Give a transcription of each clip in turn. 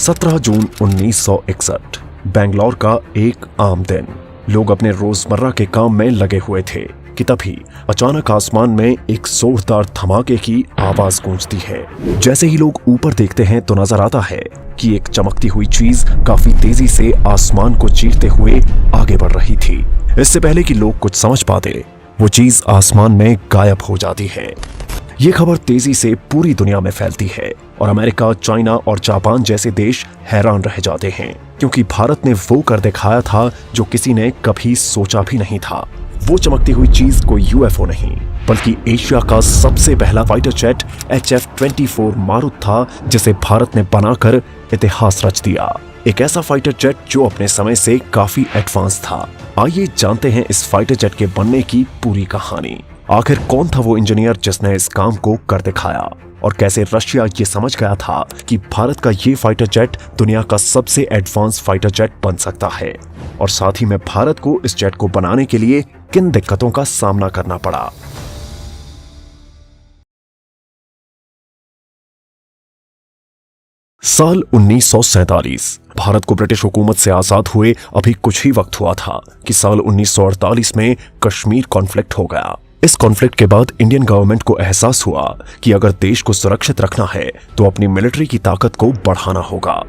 17 जून 1961 बेंगलोर का एक आम दिन। लोग अपने रोजमर्रा के काम में लगे हुए थे कि तभी अचानक आसमान में एक जोरदार धमाके की आवाज गूंजती है। जैसे ही लोग ऊपर देखते हैं तो नजर आता है कि एक चमकती हुई चीज काफी तेजी से आसमान को चीरते हुए आगे बढ़ रही थी। इससे पहले कि लोग कुछ समझ पाते, वो चीज आसमान में गायब हो जाती है। ये खबर तेजी से पूरी दुनिया में फैलती है और अमेरिका, चाइना और जापान जैसे देश हैरान रह जाते हैं, क्योंकि भारत ने वो कर दिखाया था जो किसी ने कभी सोचा भी नहीं था। वो चमकती हुई चीज कोई यूएफओ नहीं, बल्कि एशिया का सबसे पहला फाइटर जेट HF-24 मारुत था, जिसे भारत ने बनाकर इतिहास रच दिया। एक ऐसा फाइटर जेट जो अपने समय से काफी एडवांस था। आइए जानते हैं इस फाइटर जेट के बनने की पूरी कहानी। आखिर कौन था वो इंजीनियर जिसने इस काम को कर दिखाया, और कैसे रशिया ये समझ गया था कि भारत का ये फाइटर जेट दुनिया का सबसे एडवांस फाइटर जेट बन सकता है, और साथ ही में भारत को इस जेट को बनाने के लिए किन दिक्कतों का सामना करना पड़ा। साल 1947 भारत को ब्रिटिश हुकूमत से आजाद हुए अभी कुछ ही वक्त हुआ था कि साल 1948 में कश्मीर कॉन्फ्लिक्ट हो गया। इस कॉन्फ्लिक्ट के बाद इंडियन गवर्नमेंट को एहसास हुआ कि अगर देश को सुरक्षित रखना है तो अपनी मिलिट्री की ताकत को बढ़ाना होगा।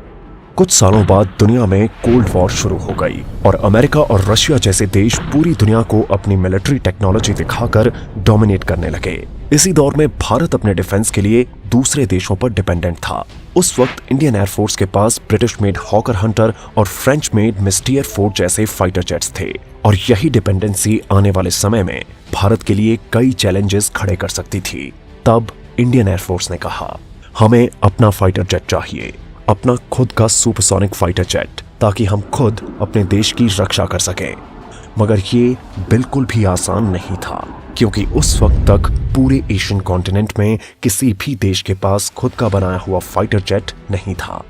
कुछ सालों बाद दुनिया में कोल्ड वॉर शुरू हो गई और अमेरिका और रशिया जैसे देश पूरी दुनिया को अपनी मिलिट्री टेक्नोलॉजी दिखाकर डोमिनेट करने लगे। इसी दौर में भारत अपने डिफेंस के लिए दूसरे देशों पर डिपेंडेंट था। उस वक्त इंडियन एयरफोर्स के पास ब्रिटिश मेड हॉकर हंटर और फ्रेंच मेड मिस्टियर 4 जैसे फाइटर जेट्स थे, और यही डिपेंडेंसी आने वाले समय में भारत के लिए कई चैलेंजेस खड़े कर सकती थी। तब इंडियन एयरफोर्स ने कहा, हमें अपना फाइटर जेट चाहिए, अपना खुद का सुपरसोनिक फाइटर जेट, ताकि हम खुद अपने देश की रक्षा कर सकें। मगर ये बिल्कुल भी आसान नहीं था, क्योंकि उस वक्त तक पूरे एशियन कॉन्टिनेंट में किसी भी देश के पास खुद का बनाया हुआ फाइटर जेट नहीं था।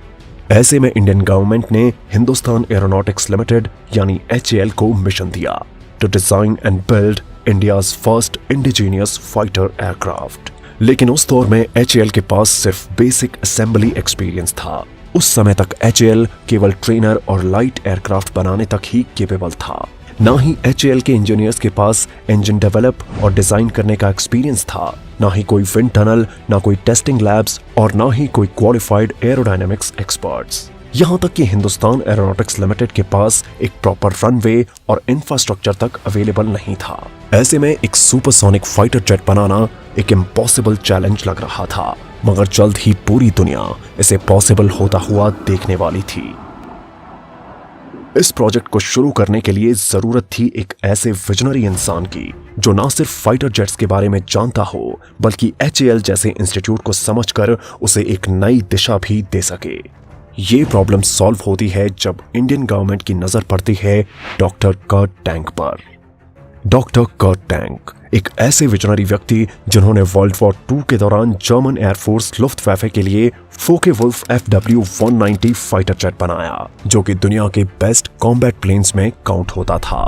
ऐसे में इंडियन गवर्नमेंट ने हिंदुस्तान एरोनॉटिक्स लिमिटेड यानी HAL को मिशन दिया to design and build India's first indigenous fighter aircraft. लेकिन उस दौर में HAL के पास सिर्फ बेसिक असेंबली एक्सपीरियंस था। उस समय तक HAL केवल ट्रेनर और लाइट एयरक्राफ्ट बनाने तक ही केपेबल था। ना ही HAL के इंजीनियर्स के पास इंजन डेवलप और डिजाइन करने का एक्सपीरियंस था, ना ही कोई विंड टनल, ना कोई टेस्टिंग लैब्स और ना ही कोई क्वालिफाइड एरोडायनेमिक्स एक्सपर्ट्स। यहां तक कि हिंदुस्तान एरोनॉटिक्स लिमिटेड के पास एक प्रॉपर रनवे और इंफ्रास्ट्रक्चर तक अवेलेबल नहीं था। ऐसे में एक सुपरसोनिक फाइटर जेट बनाना एक इम्पॉसिबल चैलेंज लग रहा था, मगर जल्द ही पूरी दुनिया इसे पॉसिबल होता हुआ देखने वाली थी। इस प्रोजेक्ट को शुरू करने के लिए जरूरत थी एक ऐसे विजनरी इंसान की जो ना सिर्फ फाइटर जेट्स के बारे में जानता हो, बल्कि HAL जैसे इंस्टीट्यूट को समझकर उसे एक नई दिशा भी दे सके। ये प्रॉब्लम सॉल्व होती है जब इंडियन गवर्नमेंट की नजर पड़ती है डॉक्टर कर्ट टैंक पर। डॉक्टर कर्ट टैंक एक ऐसे विजनरी व्यक्ति जिन्होंने वर्ल्ड वॉर 2 के दौरान जर्मन एयरफोर्स लुफ्टवैफे के लिए फोके-वुल्फ FW-190 फाइटर जेट बनाया, जो कि दुनिया के बेस्ट कॉम्बैट प्लेन्स में काउंट होता था।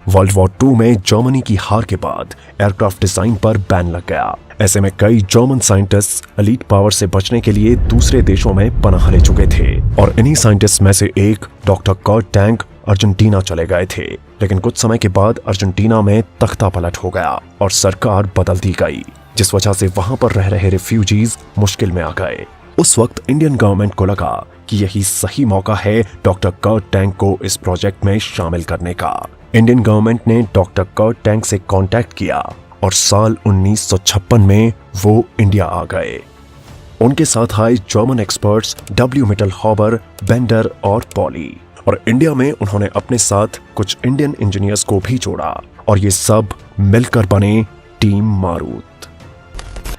वर्ल्ड वॉर 2 में जर्मनी की हार के बाद एयरक्राफ्ट डिजाइन पर बैन लग गया। ऐसे में कई जर्मन साइंटिस्ट एलीट पावर से बचने के लिए दूसरे देशों में पनाह ले चुके थे, और इन्हीं साइंटिस्ट में से एक डॉक्टर कर्ट टैंक अर्जेंटीना चले गए थे। लेकिन कुछ समय के बाद अर्जेंटीना में तख्ता पलट हो गया और सरकार बदल दी गई, जिस वजह से वहां पर रह रहे रिफ्यूजीज मुश्किल में आ गए। उस वक्त इंडियन गवर्नमेंट को लगा कि यही सही मौका है डॉक्टर कर्ट टैंक को इस प्रोजेक्ट में शामिल करने का। इंडियन गवर्नमेंट ने डॉक्टर कर्ट टैंक से कांटेक्ट किया और साल 1956 में वो इंडिया आ गए। उनके साथ आए जर्मन एक्सपर्ट्स W. मिटलहॉबर, बेंडर और पॉली, और इंडिया में उन्होंने अपने साथ कुछ इंडियन इंजीनियर्स को भी जोड़ा, और ये सब मिलकर बने टीम मारुत।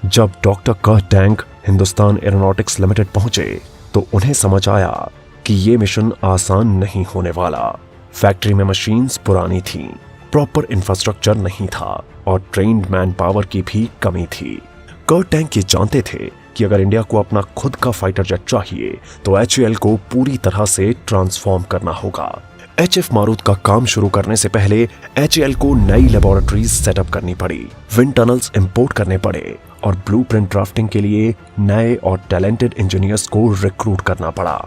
जब doctor Kurt Tank Hindustan Aeronautics Limited पहुंचे तो उन्हें समझ आया कि ये मिशन आसान नहीं होने वाला। फैक्ट्री में मशीन्स पुरानी थीं, प्रॉपर इंफ्रास्ट्रक्चर नहीं था और ट्रेन्ड मैन पावर की भी कमी थी। कर्ट टैंक ये जानते थे कि अगर इंडिया को अपना खुद का फाइटर जेट चाहिए तो HAL को पूरी तरह से ट्रांसफॉर्म करना होगा। एचएफ मारुत का काम शुरू करने से पहले एचएएल को नई लेबोरेटरीज सेटअप करनी पड़ी, विंड टनल्स इंपोर्ट करने पड़े और ब्लूप्रिंट ड्राफ्टिंग के लिए नए और टैलेंटेड इंजीनियर्स को रिक्रूट करना पड़ा।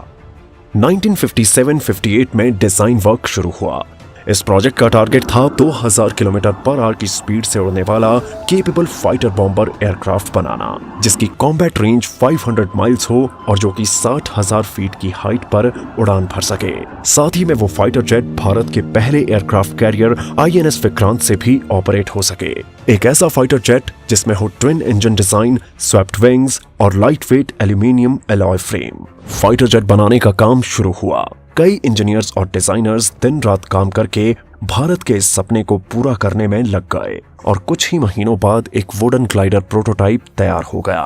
1957-58 में डिजाइन वर्क शुरू हुआ। इस प्रोजेक्ट का टारगेट था 2000 किलोमीटर पर आवर की स्पीड से उड़ने वाला केपेबल फाइटर बॉम्बर एयरक्राफ्ट बनाना, जिसकी कॉम्बैट रेंज 500 माइल्स हो और जो कि 60,000 फीट की हाइट पर उड़ान भर सके। साथ ही में वो फाइटर जेट भारत के पहले एयरक्राफ्ट कैरियर INS विक्रांत से भी ऑपरेट हो सके। एक ऐसा फाइटर जेट जिसमें हो twin engine design, swept wings और light weight aluminium alloy frame. Fighter jet बनाने का काम शुरू हुआ। कई इंजीनियर्स और डिजाइनर्स दिन रात काम करके भारत के इस सपने को पूरा करने में लग गए और कुछ ही महीनों बाद एक वुडन ग्लाइडर प्रोटोटाइप तैयार हो गया।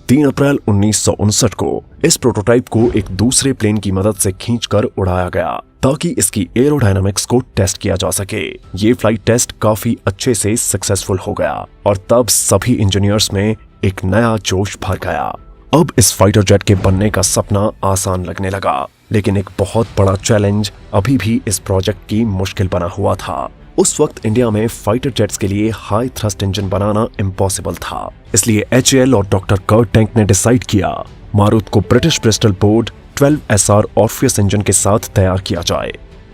3 अप्रैल 1959 को इस प्रोटोटाइप को एक दूसरे प्लेन की मदद से खींचकर उड़ाया गया ताकि इसकी एरोडायनामिक्स को टेस्ट किया जा सके। ये फ्लाइट टेस्ट काफी अच्छे से सक्सेसफुल हो गया और तब सभी इंजीनियर्स में एक नया जोश भर गया। अब इस फाइटर जेट के बनने का सपना आसान लगने लगा, लेकिन एक बहुत बड़ा चैलेंज अभी भी इस प्रोजेक्ट की मुश्किल बना हुआ था। उस वक्त इंडिया में फाइटर जेट्स के लिए हाई थ्रस्ट इंजन बनाना इम्पॉसिबल था। इसलिए एचएएल और डॉक्टर कर्ट टैंक ने डिसाइड किया मारुत को British Bristol board 12SR Orpheus engine के साथ तैयार किया जाए।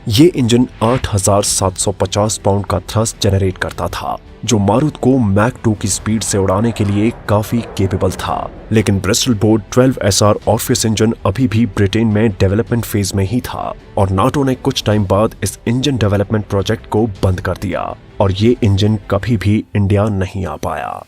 ये इंजन 8750 पाउंड का थ्रस्ट जनरेट करता था, जो मारुत को मैक 2 की स्पीड से उड़ाने के लिए काफी केपेबल था। लेकिन Bristol board 12SR Orpheus engine अभी भी ब्रिटेन में डेवलपमेंट फेज में ही था और नाटो ने कुछ टाइम बाद इस इंजन डेवलपमेंट प्रोजेक्ट को बंद कर दिया और ये इंजन कभी भी इंडिया नहीं आ पाया।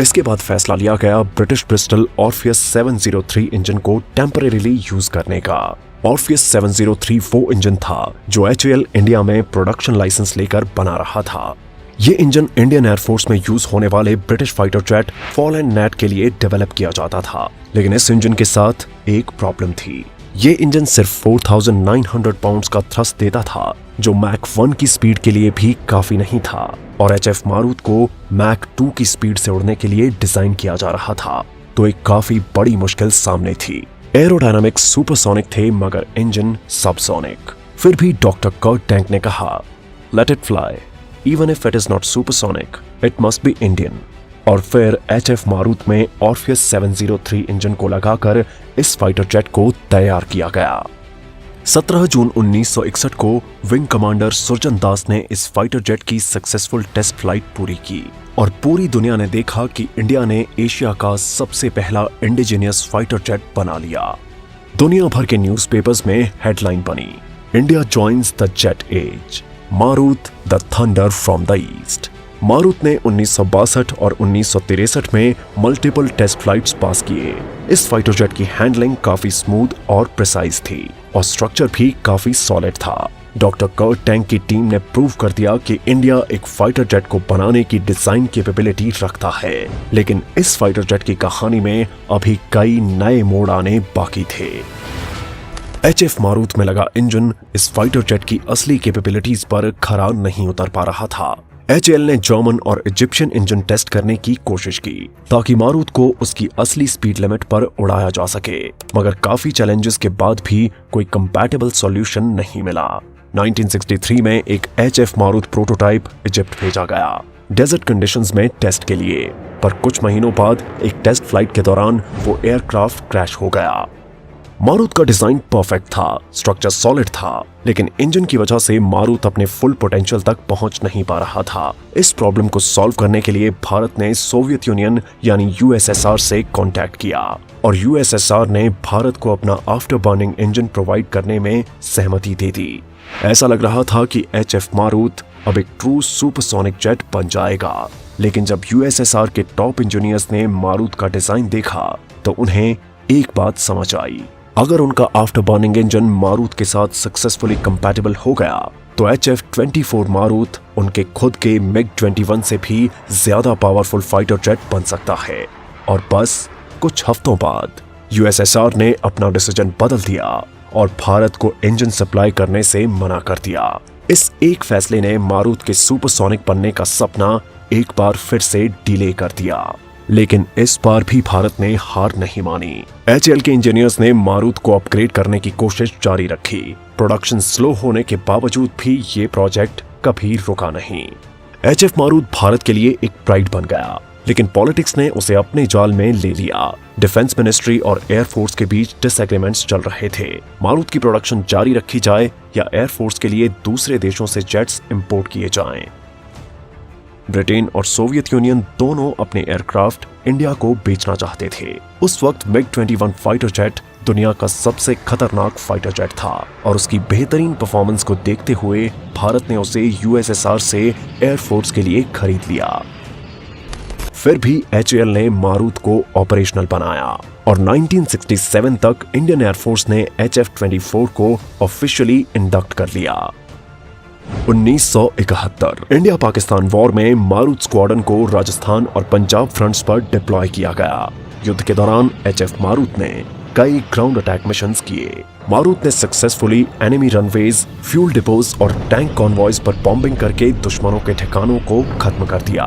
इसके बाद फैसला लिया गया ब्रिटिश ब्रिस्टल ऑर्फियस 703 इंजन को टेम्परेरीली यूज करने का। ऑर्फियस 703 वो इंजन था जो एचएएल इंडिया में प्रोडक्शन लाइसेंस लेकर बना रहा था। ये इंजन इंडियन एयरफोर्स में यूज होने वाले British fighter jet fall and net के लिए डेवलप किया जाता था, लेकिन इस इंजन के साथ एक प्रॉब्लम थी। ये इंजन सिर्फ 4900 पाउंड्स का थ्रस्ट देता था, जो मैक 1 की स्पीड के लिए भी काफी नहीं था और एचएफ मारुत को मैक 2 की स्पीड से उड़ने के लिए डिजाइन किया जा रहा था। तो एक काफी बड़ी मुश्किल सामने थी। एरोडायनामिक्स सुपरसोनिक थे मगर इंजन सबसोनिक। फिर भी डॉक्टर कर्ट टैंक ने कहा, let it fly, even if it is not supersonic, it must be Indian. और फिर एचएफ मारुत में ऑर्फियस 703 इंजन को लगाकर इस फाइटर जेट को तैयार किया गया। 17 जून 1961 को विंग कमांडर सुरजन दास ने इस फाइटर जेट की सक्सेसफुल टेस्ट फ्लाइट पूरी की और पूरी दुनिया ने देखा कि इंडिया ने एशिया का सबसे पहला इंडिजिनियस फाइटर जेट बना लिया। दुनिया भर के न्यूज़पेपर्स में हेडलाइन बनी, India joins the jet age, Marut the thunder from the east. Marut ने 1962 और 1963 में मल्टीपल टेस्ट फ्लाइट्स पास किए। इस फाइटर जेट की हैंडलिंग काफी स्मूथ और प्रिसाइज थी और स्ट्रक्चर भी काफी सॉलिड था। डॉक्टर कर्ट टैंक की टीम ने प्रूव कर दिया कि इंडिया एक फाइटर जेट को बनाने की डिजाइन कैपेबिलिटी रखता है, लेकिन इस फाइटर जेट की कहानी में अभी कई नए मोड़ आने बाकी थे। एचएफ मारुत में लगा इंजन इस फाइटर जेट की असली कैपेबिलिटीज पर खरा नहीं उतर पा रहा था। एचएएल ने जर्मन और इजिप्शियन इंजन टेस्ट करने की कोशिश की ताकि मारुत को उसकी असली स्पीड लिमिट पर उड़ाया जा सके, मगर काफी चैलेंजेस के बाद भी कोई कंपैटिबल सॉल्यूशन नहीं मिला। 1963 में एक एचएफ मारुत प्रोटोटाइप इजिप्ट भेजा गया डेजर्ट कंडीशंस में टेस्ट के लिए, पर कुछ महीनों बाद एक टेस्ट फ्लाइट के दौरान वो एयरक्राफ्ट क्रैश हो गया। मारुत का डिजाइन परफेक्ट था, स्ट्रक्चर सॉलिड था, लेकिन इंजन की वजह से मारुत अपने फुल पोटेंशियल तक पहुंच नहीं पा रहा था। इस प्रॉब्लम को सॉल्व करने के लिए भारत ने सोवियत यूनियन यानी यूएसएसआर से कांटेक्ट किया और यूएसएसआर ने भारत को अपना आफ्टर बर्निंग इंजन प्रोवाइड करने में सहमति दे दी। ऐसा लग रहा था कि एचएफ मारुत अब एक ट्रू सुपरसोनिक जेट बन जाएगा, लेकिन जब यूएसएसआर के टॉप इंजीनियर्स ने मारुत का डिजाइन देखा तो उन्हें एक बात समझ आई, अगर उनका आफ्टर बर्निंग इंजन मारुत के साथ सक्सेसफुली कंपैटिबल हो गया तो HF-24 मारुत उनके खुद के MiG-21 से भी ज्यादा पावरफुल फाइटर जेट बन सकता है। और बस कुछ हफ्तों बाद यूएसएसआर ने अपना डिसीजन बदल दिया और भारत को इंजन सप्लाई करने से मना कर दिया। इस एक फैसले ने मारुत के सुपरसोनिक बनने का सपना एक बार फिर से डिले कर दिया, लेकिन इस बार भी भारत ने हार नहीं मानी। एचएएल के इंजीनियर्स ने मारुत को अपग्रेड करने की कोशिश जारी रखी प्रोडक्शन स्लो होने के बावजूद भी ये प्रोजेक्ट कभी रुका नहीं। HF मारूत भारत के लिए एक प्राइड बन गया, लेकिन पॉलिटिक्स ने उसे अपने जाल में ले लिया। डिफेंस मिनिस्ट्री और एयरफोर्स के बीच डिसएग्रीमेंट्स चल रहे थे। मारूत की प्रोडक्शन जारी रखी जाए या एयरफोर्स के लिए दूसरे देशों से जेट्स इंपोर्ट किए जाएं। ब्रिटेन और सोवियत यूनियन दोनों अपने एयरक्राफ्ट इंडिया को बेचना चाहते थे। उस वक्त MiG-21 फाइटर जेट दुनिया का सबसे खतरनाक फाइटर जेट था और उसकी बेहतरीन परफॉर्मेंस को देखते हुए भारत ने उसे USSR से एयरफोर्स के लिए खरीद लिया। फिर भी HAL ने मारूत को ऑपरेशनल बनाया और 1967 तक इंडियन एयरफोर्स ने HF-24 को ऑफिशियली इंडक्ट कर लिया। 1971 इंडिया पाकिस्तान वॉर में मारूत स्क्वाड्रन को राजस्थान और पंजाब फ्रंट्स पर डिप्लॉय किया गया। युद्ध के दौरान HF मारूत ने कई ग्राउंड अटैक मिशंस किए। मारूत ने successfully enemy runways, fuel depots और टैंक कॉन्वॉयज पर बॉम्बिंग करके दुश्मनों के ठिकानों को खत्म कर दिया।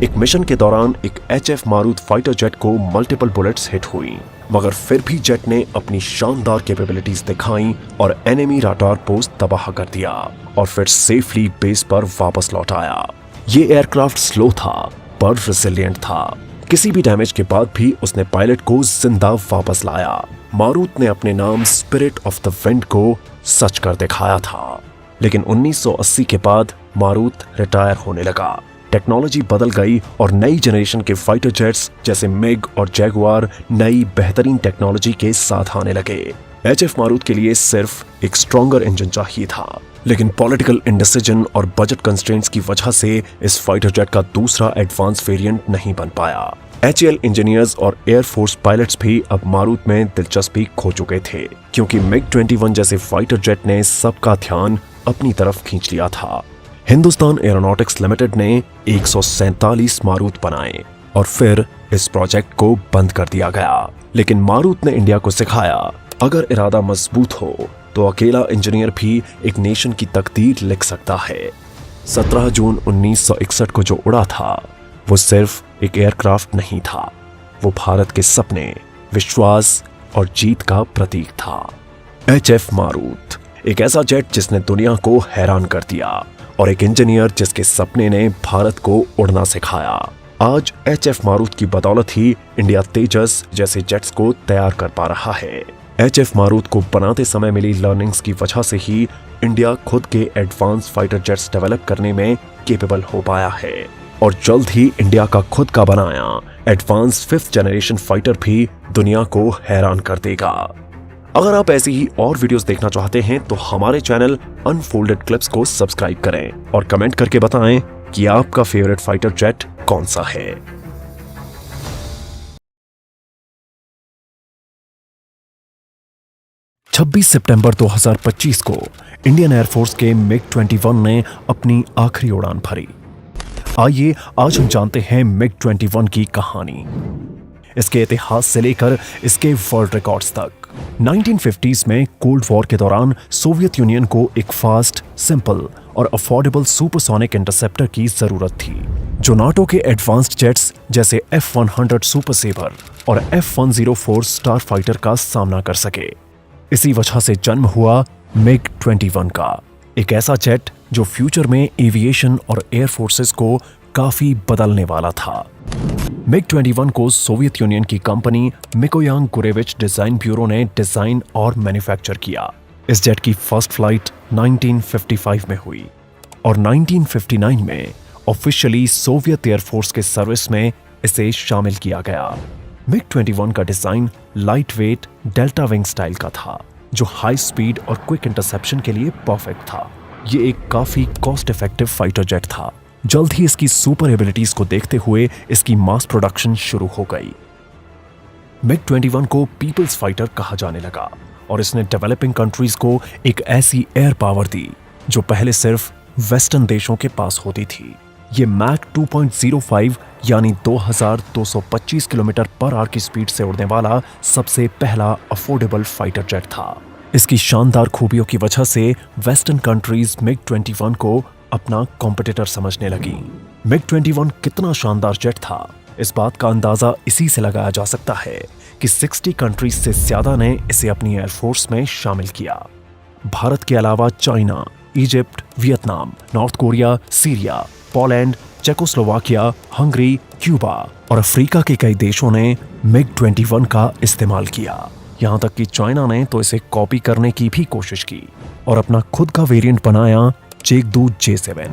एक मिशन के दौरान एक HF मारूत फाइटर जेट को मल्टीपल बुलेट्स हिट हुई, मगर फिर भी जेट ने अपनी शानदार कैपेबिलिटीज दिखाई और एनिमी राडार पोस्ट तबाह कर दिया और फिर सेफली बेस पर वापस लौट आया। ये एयरक्राफ्ट स्लो था पर रिसिलिएंट था। किसी भी डैमेज के बाद भी उसने पायलट को जिंदा वापस लाया। मारूत ने अपने नाम स्पिरिट ऑफ द विंड को सच कर दिखाया था। लेकिन 1980 के बाद मारूत रिटायर होने लगा। टेक्नोलॉजी बदल गई और नई जनरेशन के फाइटर जेट्स जैसे मिग और जैगुआर नई बेहतरीन टेक्नोलॉजी के साथ आने लगे। HF मारूत के लिए सिर्फ एक स्ट्रॉन्गर इंजन चाहिए था, लेकिन पॉलिटिकल इंडिसीजन और बजट कंस्ट्रेंट्स की वजह से इस फाइटर जेट का दूसरा एडवांस वेरिएंट नहीं बन पाया। HAL इंजीनियर्स और एयरफोर्स पायलट्स भी अब मारूत में दिलचस्पी खो चुके थे, क्योंकि MiG-21 जैसे फाइटर जेट ने सबका ध्यान अपनी तरफ खींच लिया था। हिंदुस्तान एरोनॉटिक्स लिमिटेड ने 147 मारूत बनाए और फिर इस प्रोजेक्ट को बंद कर दिया गया। लेकिन मारूत ने इंडिया को सिखाया, अगर इरादा मजबूत हो तो अकेला इंजीनियर भी एक नेशन की तकदीर लिख सकता है। 17 जून 1961 को जो उड़ा था वो सिर्फ एक एयरक्राफ्ट नहीं था, वो भारत के सपने, विश्वास और जीत का प्रतीक था। HF मारूत एक ऐसा जेट जिसने दुनिया को हैरान कर दिया और एक इंजीनियर जिसके सपने ने भारत को उड़ना सिखाया। आज HF मारूत की बदौलत ही इंडिया तेजस जैसे जेट्स को तैयार कर पा रहा है। HF मारूत को बनाते समय मिली लर्निंग्स की वजह से ही इंडिया खुद के एडवांस फाइटर जेट्स डेवलप करने में केपेबल हो पाया है और जल्द ही इंडिया का खुद का बनाया एडवांस 5th जनरेशन फाइटर भी दुनिया को हैरान कर देगा। अगर आप ऐसी ही और वीडियोस देखना चाहते हैं तो हमारे चैनल अनफोल्डेड क्लिप्स को सब्सक्राइब करें और कमेंट करके बताएं कि आपका फेवरेट फाइटर जेट कौन सा है। 26 सितंबर 2025 को इंडियन एयरफोर्स के MiG-21 ने अपनी आखिरी उड़ान भरी। आइए आज हम जानते हैं MiG-21 की कहानी, इसके इतिहास से लेकर इसके वर्ल्ड रिकॉर्ड्स तक। 1950s में कोल्ड वॉर के दौरान सोवियत यूनियन को एक फास्ट, सिंपल और अफोर्डेबल सुपरसोनिक इंटरसेप्टर की जरूरत थी, जो नाटो के एडवांस्ड जेट्स जैसे F-100 सुपर सेबर और F-104 स्टार फाइटर का सामना कर सके। इसी वजह से जन्म हुआ MiG-21 का, एक ऐसा जेट जो फ्यूचर में एविएशन और एयर फोर्सेस को काफी बदलने वाला था। MiG-21 को सोवियत यूनियन की कंपनी मिकोयांग गुरेविच डिजाइन ब्यूरो ने डिजाइन और मैन्युफैक्चर किया। इस जेट की फर्स्ट फ्लाइट 1955 में हुई और 1959 में ऑफिशियली सोवियत एयरफोर्स के सर्विस में इसे शामिल किया गया। MiG-21 का design light weight delta wing style का था, जो हाई स्पीड और क्विक इंटरसेप्शन के लिए परफेक्ट था। ये एक काफी कॉस्ट इफेक्टिव फाइटर जेट था। जल्द ही इसकी सुपर एबिलिटीज को देखते हुए इसकी मास प्रोडक्शन शुरू हो गई। MiG-21 को पीपल्स फाइटर कहा जाने लगा और इसने डेवलपिंग कंट्रीज को एक ऐसी एयर पावर दी जो पहले सिर्फ वेस्टर्न देशों के पास होती थी। ये मैक 2.05 यानी 2225 किलोमीटर पर आवर की स्पीड से उड़ने वाला सबसे पहला अफोर्डेबल फाइटर जेट था। इसकी शानदार खूबियों की वजह से वेस्टर्न कंट्रीज MiG-21 को अपना कॉम्पिटिटर समझने लगी। MiG-21 कितना शानदार जेट था, इस बात का अंदाजा इसी से लगाया जा सकता है कि 60 कंट्रीज से ज्यादा ने इसे अपनी एयरफोर्स में शामिल किया। भारत के अलावा China, Egypt, Vietnam, north Korea, Syria, Poland, Czechoslovakia, Hungary, Cuba और अफ्रीका के कई देशों ने MiG-21 का इस्तेमाल किया। यहां तक कि चाइना ने तो इसे कॉपी करने की भी कोशिश की और अपना खुद का वेरिएंट बनाया, चेगदू J7।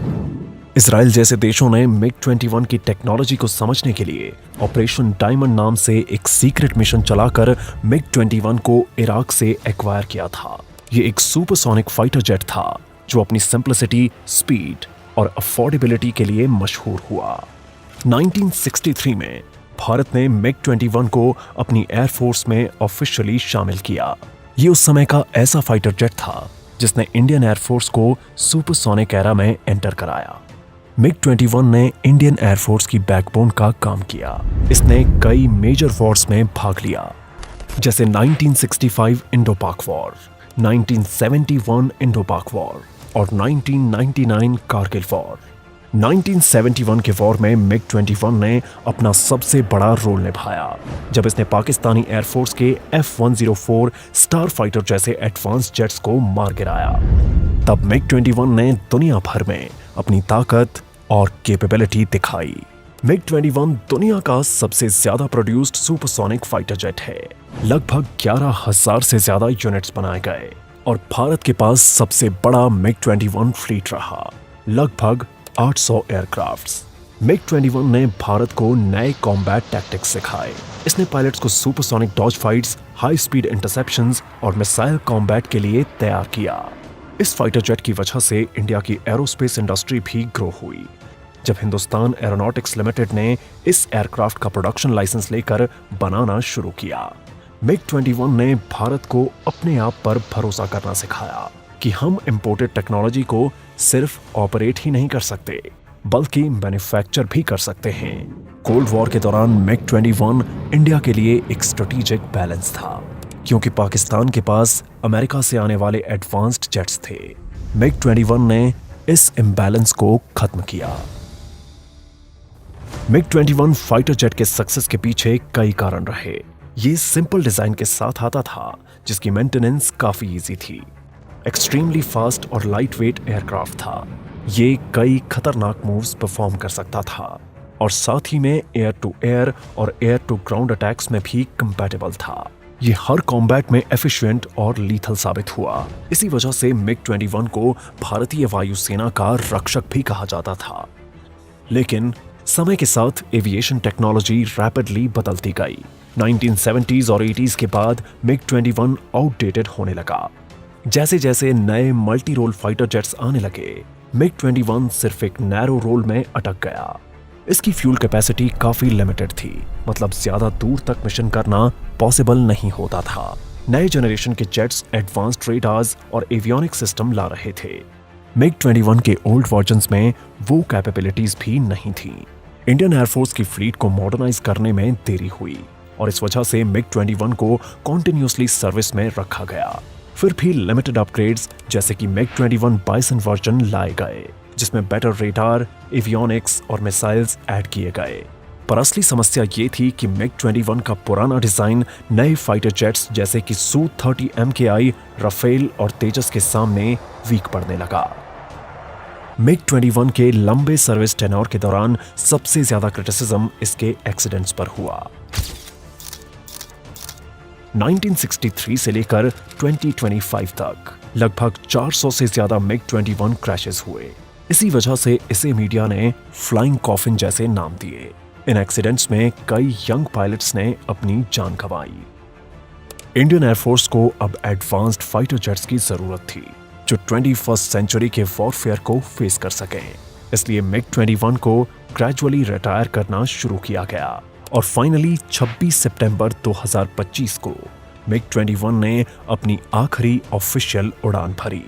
इजराइल जैसे देशों ने MiG-21 की टेक्नोलॉजी को समझने के लिए ऑपरेशन डायमंड नाम से एक सीक्रेट मिशन चलाकर MiG-21 को इराक से एक्वायर किया था। ये एक सुपरसोनिक फाइटर जेट था जो अपनी सिंप्लिसिटी, स्पीड और अफोर्डेबिलिटी के लिए मशहूर हुआ। 1963 में भारत ने MiG-21 को अपनी एयरफोर्स में ऑफिशियली शामिल किया। ये उस समय का ऐसा फाइटर जेट था जिसने इंडियन एयरफोर्स को सुपरसोनिक एरा में एंटर कराया। MiG-21 ने इंडियन एयरफोर्स की बैकबोन का काम किया। इसने कई मेजर वॉर्स में भाग लिया, जैसे 1965 इंडो-पाक वॉर, 1971 इंडो-पाक वॉर और 1999 कारगिल वॉर। 1971 के वॉर में MiG-21 ने अपना सबसे बड़ा रोल निभाया जब इसने पाकिस्तानी एयरफोर्स के F-104 स्टार फाइटर जैसे एडवांस जेट्स को मार गिराया। तब MiG-21 ने दुनिया भर में अपनी ताकत और कैपेबिलिटी दिखाई। MiG-21 दुनिया का सबसे ज्यादा प्रोड्यूस्ड सुपरसोनिक फाइटर जेट है। लगभग 11,000 से ज्यादा यूनिट्स बनाए गए और भारत के पास सबसे बड़ा MiG-21 फ्लीट रहा, लगभग 800 एयरक्राफ्ट्स। MiG-21 ने भारत को नए कॉम्बैट टैक्टिक्स सिखाए। इसने पायलट्स को supersonic dog fights, high speed interceptions और मिसाइल कॉम्बैट के लिए तैयार किया। इस फाइटर जेट की वजह से इंडिया की एरोस्पेस इंडस्ट्री भी ग्रो हुई। जब हिंदुस्तान एरोनॉटिक्स लिमिटेड ने इस एयरक्राफ्ट का प्रोडक्शन लाइसेंस लेकर बनाना शुरू किया, MiG-21 ने भारत को अपने आप पर भरोसा करना सिखाया कि हम इंपोर्टेड टेक्नोलॉजी को सिर्फ ऑपरेट ही नहीं कर सकते बल्कि मैन्युफैक्चर भी कर सकते हैं। कोल्ड वॉर के दौरान MiG-21 इंडिया के लिए एक स्ट्रेटेजिक बैलेंस था, क्योंकि पाकिस्तान के पास अमेरिका से आने वाले एडवांस्ड जेट्स थे। MiG-21 ने इस इम्बैलेंस को खत्म किया। MiG-21 फाइटर जेट के सक्सेस के पीछे कई कारण रहे। ये सिंपल डिजाइन के साथ आता था जिसकी मेंटेनेंस काफी इजी थी। एक्सट्रीमली फास्ट और लाइट वेट एयरक्राफ्ट था। ये कई खतरनाक मूव्स परफॉर्म कर सकता था और साथ ही में एयर टू एयर और एयर टू ग्राउंड अटैक्स में भी कंपैटिबल था। ये हर कॉम्बैट में एफिशिएंट और लीथल साबित हुआ। इसी वजह से MiG-21 को भारतीय वायुसेना का रक्षक भी कहा जाता था। लेकिन समय के साथ एविएशन टेक्नोलॉजी रैपिडली बदलती गई। 1970s और 80s के बाद MiG-21 आउटडेटेड होने लगा। जैसे जैसे नए मल्टी रोल फाइटर जेट्स आने लगे, MiG-21 सिर्फ एक नैरो रोल में अटक गया। इसकी फ्यूल कैपेसिटी काफी लिमिटेड थी, मतलब ज्यादा दूर तक मिशन करना पॉसिबल नहीं होता था। नए जनरेशन के जेट्स एडवांस्ड रेडार्स और एवियोनिक सिस्टम ला रहे थे। MiG-21 के ओल्ड वर्जन्स में वो कैपेबिलिटीज भी नहीं थी। इंडियन एयरफोर्स की फ्लीट को मॉडर्नाइज करने में देरी हुई और इस वजह से MiG-21 को कॉन्टिन्यूसली सर्विस में रखा गया। फिर भी लिमिटेड अपग्रेड्स जैसे कि MiG-21 बाइसन वर्जन लाए गए, जिसमें बेटर रेडार, एवियोनिक्स और मिसाइल्स ऐड किए गए। पर असली समस्या ये थी कि MiG-21 का पुराना डिजाइन नए फाइटर जेट्स जैसे कि Su-30 MKI, राफेल और तेजस के सामने वीक पड़ने लगा। MiG-21 के लंबे सर्विस टेन्योर के दौरान सबसे ज्यादा क्रिटिसिज्म इसके एक्सीडेंट्स पर हुआ। 1963 से लेकर 2025 तक लगभग 400 से ज्यादा MiG-21 क्रैशेस हुए। इसी वजह से इसे मीडिया ने फ्लाइंग कॉफिन जैसे नाम दिए। इन एक्सीडेंट्स में कई यंग पायलट्स ने अपनी जान गंवाई। इंडियन एयरफोर्स को अब एडवांस्ड फाइटर जेट्स की जरूरत थी जो 21st सेंचुरी के वॉरफेयर को फेस कर सकें। इसलिए MiG-21 को ग्रेजुअली रिटायर करना शुरू किया गया और फाइनली 26 सितंबर 2025 को MiG-21 ने अपनी आखिरी ऑफिशियल उड़ान भरी।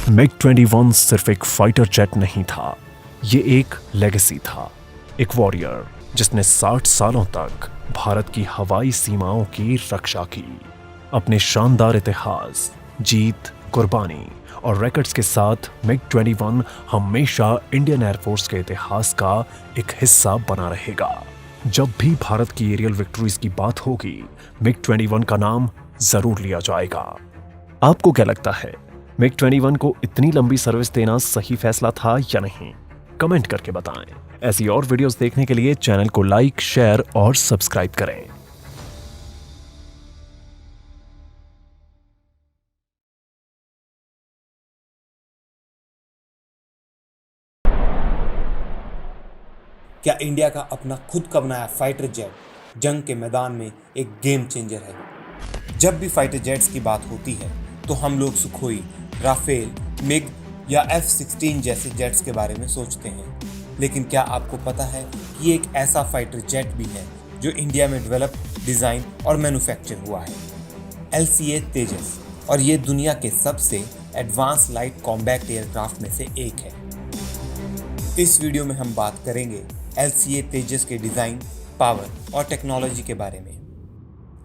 MiG-21 सिर्फ एक फाइटर जेट नहीं था, ये एक लेगेसी था, एक वॉरियर जिसने 60 सालों तक भारत की हवाई सीमाओं की रक्षा की। अपने शानदार इतिहास, जीत, कुर्बानी और रिकॉर्ड्स के साथ MiG-21 हमेशा इंडियन एयरफोर्स के इतिहास का एक हिस्सा बना रहेगा। जब भी भारत की एरियल विक्ट्रीज की बात होगी, MiG-21 का नाम जरूर लिया जाएगा। आपको क्या लगता है, मिग 21 को इतनी लंबी सर्विस देना सही फैसला था या नहीं? कमेंट करके बताएं। ऐसी और वीडियोस देखने के लिए चैनल को लाइक, शेयर और सब्सक्राइब करें। क्या इंडिया का अपना खुद का बनाया फाइटर जेट जंग के मैदान में एक गेम चेंजर है? जब भी फाइटर जेट्स की बात होती है तो हम लोग सुखोई, राफेल, मिग या F-16 जैसे जेट्स के बारे में सोचते हैं। लेकिन क्या आपको पता है कि ये एक ऐसा फाइटर जेट भी है जो इंडिया में डेवलप, डिज़ाइन और मैन्युफैक्चर हुआ है? LCA तेजस, और ये दुनिया के सबसे एडवांस लाइट कॉम्बैट एयरक्राफ्ट में से एक है। इस वीडियो में हम बात करेंगे LCA तेजस के डिज़ाइन, पावर और टेक्नोलॉजी के बारे में।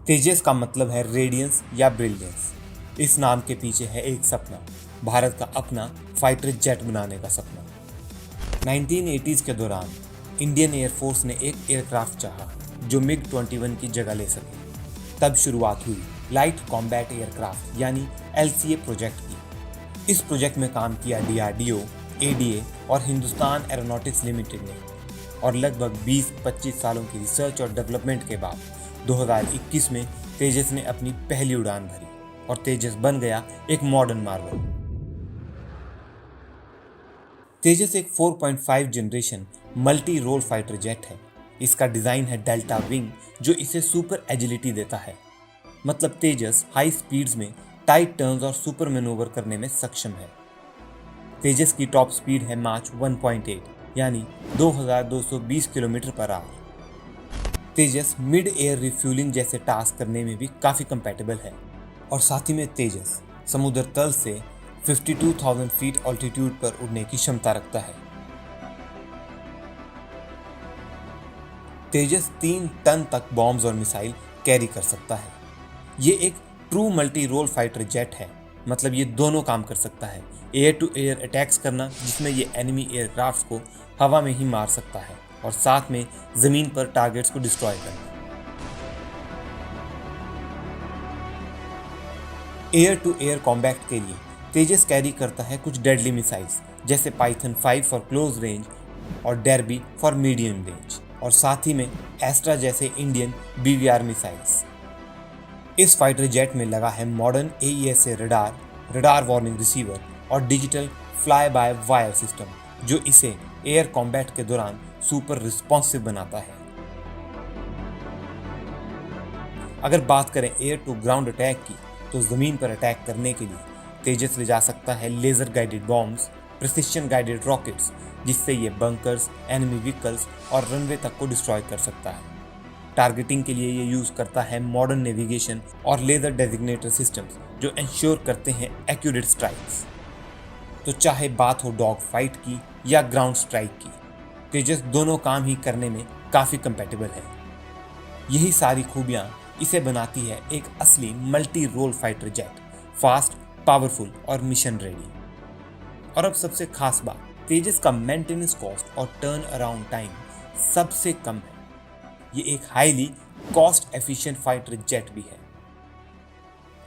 तेजस का मतलब है रेडियंस या ब्रिलियंस। इस नाम के पीछे है एक सपना, भारत का अपना फाइटर जेट बनाने का सपना। 1980s के दौरान इंडियन एयरफोर्स ने एक एयरक्राफ्ट चाहा जो मिग 21 की जगह ले सके। तब शुरुआत हुई लाइट कॉम्बैट एयरक्राफ्ट यानी LCA प्रोजेक्ट की। इस प्रोजेक्ट में काम किया DRDO, ADA और हिंदुस्तान एरोनॉटिक्स लिमिटेड ने, और लगभग 20-25 सालों की रिसर्च और डेवलपमेंट के बाद 2021 में तेजस ने अपनी पहली उड़ान भरी और तेजस बन गया एक मॉडर्न मार्वल। तेजस एक 4.5 generation multi role fighter jet है। इसका डिज़ाइन है डेल्टा विंग जो इसे सुपर एजिलिटी देता है। मतलब तेजस हाई स्पीड्स में टाइट टर्न्स और सुपर मैनूवर करने में सक्षम है। तेजस की टॉप स्पीड है माच 1.8 यानी 2220 किलोमीटर पर आवर। तेजस मिड एयर रिफ्यूलिंग जैसे टास्क करने में भी काफ़ी कंपैटिबल है। और साथ ही में तेजस समुद्र तल से 52,000 फीट ऑल्टीट्यूड पर उड़ने की क्षमता रखता है। तेजस 3 टन तक बॉम्ब्स और मिसाइल कैरी कर सकता है। ये एक true multi role fighter jet है। मतलब ये दोनों काम कर सकता है, एयर टू एयर अटैक्स करना जिसमें ये एनिमी एयरक्राफ्ट को हवा में ही मार सकता है, और साथ में जमीन पर टारगेट्स को डिस्ट्रॉय करना। एयर टू एयर कॉम्बैट के लिए तेजस कैरी करता है कुछ डेडली मिसाइल्स जैसे पाइथन 5 फॉर क्लोज रेंज और डर्बी फॉर मीडियम रेंज, और साथ ही में एस्ट्रा जैसे इंडियन BVR मिसाइल्स। इस फाइटर जेट में लगा है modern AESA radar warning receiver और digital fly by wire system जो इसे एयर कॉम्बैट के दौरान सुपर रिस्पॉन्सिव बनाता है। अगर बात करें एयर टू ग्राउंड अटैक की तो ज़मीन पर अटैक करने के लिए तेजस ले जा सकता है laser guided bombs, precision guided rockets जिससे ये बंकर्स, एनिमी व्हीकल्स और रनवे तक को डिस्ट्रॉय कर सकता है। टारगेटिंग के लिए ये यूज़ करता है मॉडर्न नेविगेशन और लेज़र डेजिग्नेटर सिस्टम्स जो इंश्योर करते हैं एक्यूरेट स्ट्राइक्स। तो चाहे बात हो डॉग फाइट की या ग्राउंड स्ट्राइक की, तेजस दोनों काम ही करने में काफ़ी कंपैटिबल है। यही सारी खूबियाँ इसे बनाती है एक असली multi role fighter jet, fast, powerful और मिशन रेडी। और अब सबसे खास बात, तेजस का मेंटेनेंस कॉस्ट और टर्न अराउंड टाइम सबसे कम है। ये एक highly cost efficient fighter jet भी है।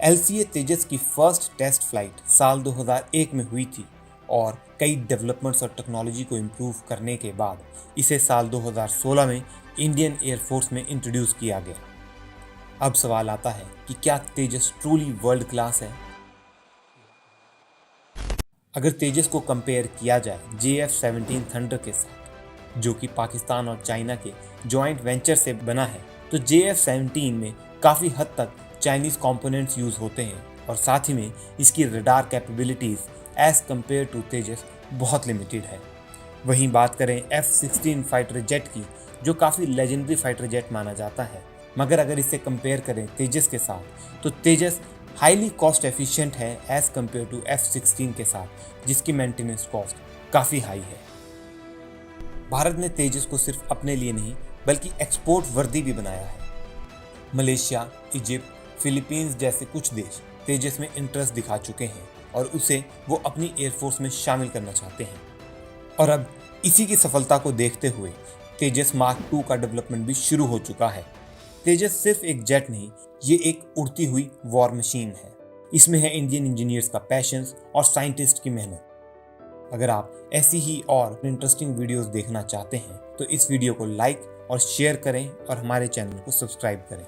LCA तेजस की फर्स्ट टेस्ट फ्लाइट साल 2001 में हुई थी, और कई डेवलपमेंट्स और टेक्नोलॉजी को इम्प्रूव करने के बाद इसे साल 2016 में इंडियन एयरफोर्स में इंट्रोड्यूस किया गया। अब सवाल आता है कि क्या तेजस ट्रूली वर्ल्ड क्लास है? अगर तेजस को कंपेयर किया जाए JF-17 थंडर के साथ, जो कि पाकिस्तान और चाइना के जॉइंट वेंचर से बना है, तो JF-17 में काफ़ी हद तक चाइनीज़ कंपोनेंट्स यूज़ होते हैं, और साथ ही में इसकी radar capabilities as compared to Tejas बहुत लिमिटेड है। वहीं बात करें F-16 फाइटर जेट की, जो काफ़ी लेजेंडरी फाइटर जेट माना जाता है, मगर अगर इसे कंपेयर करें तेजस के साथ तो तेजस हाईली कॉस्ट एफिशिएंट है एज़ कम्पेयर टू F-16 के साथ, जिसकी मेंटेनेंस कॉस्ट काफ़ी हाई है। भारत ने तेजस को सिर्फ अपने लिए नहीं बल्कि एक्सपोर्ट वर्दी भी बनाया है। मलेशिया, इजिप्ट, फिलीपींस जैसे कुछ देश तेजस में इंटरेस्ट दिखा चुके हैं और उसे वो अपनी एयरफोर्स में शामिल करना चाहते हैं। और अब इसी की सफलता को देखते हुए तेजस मार्क 2 का डेवलपमेंट भी शुरू हो चुका है। तेजस सिर्फ एक जेट नहीं, ये एक उड़ती हुई वॉर मशीन है। इसमें है इंडियन इंजीनियर्स का पैशंस और साइंटिस्ट की मेहनत। अगर आप ऐसी ही और इंटरेस्टिंग वीडियोस देखना चाहते हैं तो इस वीडियो को लाइक और शेयर करें और हमारे चैनल को सब्सक्राइब करें।